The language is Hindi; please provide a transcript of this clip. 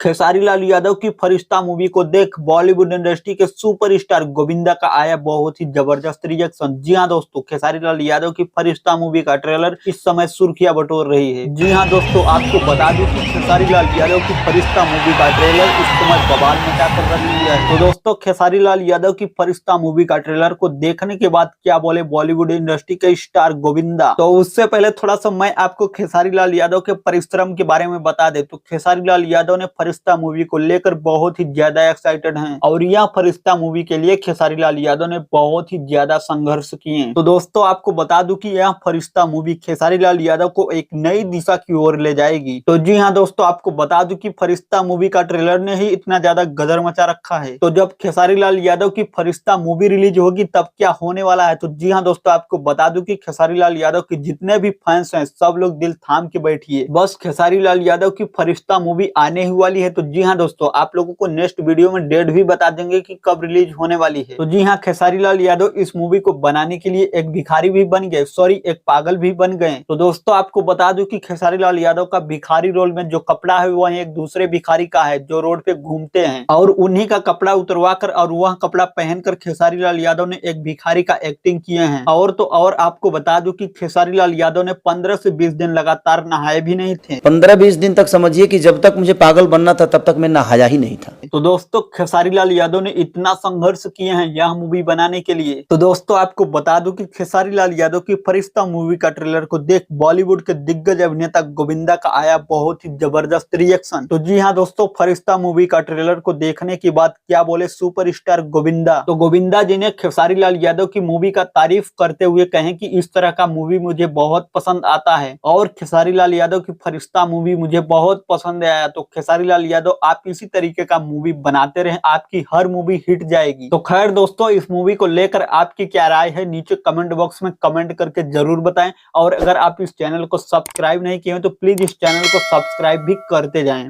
खेसारी लाल यादव की फरिश्ता मूवी को देख बॉलीवुड इंडस्ट्री के सुपरस्टार गोविंदा का आया बहुत ही जबरदस्त रिएक्शन। जी हां दोस्तों, खेसारी लाल यादव की फरिश्ता मूवी का ट्रेलर इस समय सुर्खियां बटोर रही है। जी हां दोस्तों, आपको बता दूं कि खेसारी लाल यादव की फरिश्ता मूवी का ट्रेलर इस समय बवाल मचा कर रही है। तो दोस्तों, खेसारी लाल यादव की फरिश्ता मूवी का ट्रेलर को देखने के बाद क्या बोले बॉलीवुड इंडस्ट्री के स्टार गोविंदा। तो उससे पहले थोड़ा सा मैं आपको खेसारी लाल यादव के परिश्रम के बारे में बता दे। तो खेसारी लाल यादव ने फरिश्ता मूवी को लेकर बहुत ही ज्यादा एक्साइटेड हैं और यह फरिश्ता मूवी के लिए खेसारी लाल यादव ने बहुत ही ज्यादा संघर्ष किए। तो दोस्तों, आपको बता दूं कि यह फरिश्ता मूवी खेसारी लाल यादव को एक नई दिशा की ओर ले जाएगी। तो जी हाँ दोस्तों, आपको बता दूं कि फरिश्ता मूवी का ट्रेलर ने ही इतना ज्यादा गदर मचा रखा है। तो जब खेसारी लाल यादव की फरिश्ता मूवी रिलीज होगी तब क्या होने वाला है। तो जी हाँ दोस्तों, आपको बता दूं कि खेसारी लाल यादव के जितने भी फैंस हैं सब लोग दिल थाम के बैठिए, बस खेसारी लाल यादव की फरिश्ता मूवी आने ही वाली है। तो जी हाँ दोस्तों, आप लोगों को नेक्स्ट वीडियो में डेट भी बता देंगे कि कब रिलीज होने वाली है। तो जी हाँ, खेसारी लाल यादव इस मूवी को बनाने के लिए एक भिखारी भी बन गए, सॉरी एक पागल भी बन गए। तो दोस्तों, आपको बता दूं कि खेसारी लाल यादव का भिखारी रोल में जो कपड़ा है वह एक दूसरे भिखारी का है जो रोड पे घूमते हैं और उन्हीं का कपड़ा उतरवा कर और वह कपड़ा पहनकर खेसारी लाल यादव ने एक भिखारी का एक्टिंग किए हैं। और तो और आपको बता दूं कि खेसारी लाल यादव ने 15 से 20 दिन लगातार नहाए भी नहीं थे। 15-20 दिन तक समझिए कि जब तक मुझे पागल बनना था तब तक मैं नहाया ही नहीं था। तो दोस्तों, खेसारी लाल यादव ने इतना संघर्ष किए हैं यह मूवी बनाने के लिए। तो दोस्तों, आपको बता दूं कि खेसारी लाल यादव की फरिश्ता मूवी का ट्रेलर को देख बॉलीवुड के दिग्गज अभिनेता गोविंदा का आया बहुत ही जबरदस्त रिएक्शन। तो जी हाँ दोस्तों, फरिश्ता मूवी का ट्रेलर को देखने के बाद क्या बोले सुपरस्टार गोविंदा। तो गोविंदा जी ने खेसारी लाल यादव की मूवी का तारीफ करते हुए कहे कि इस तरह का मूवी मुझे बहुत पसंद आता है और खेसारी लाल यादव की फरिश्ता मूवी मुझे बहुत पसंद आया। तो खेसारी लाल यादव, आप इसी तरीके का मूवी बनाते रहे, आपकी हर मूवी हिट जाएगी। तो खैर दोस्तों, इस मूवी को लेकर आपकी क्या राय है नीचे कमेंट बॉक्स में कमेंट करके जरूर बताएं। और अगर आप इस चैनल को सब्सक्राइब नहीं किए हैं तो प्लीज इस चैनल को सब्सक्राइब भी करते जाएं।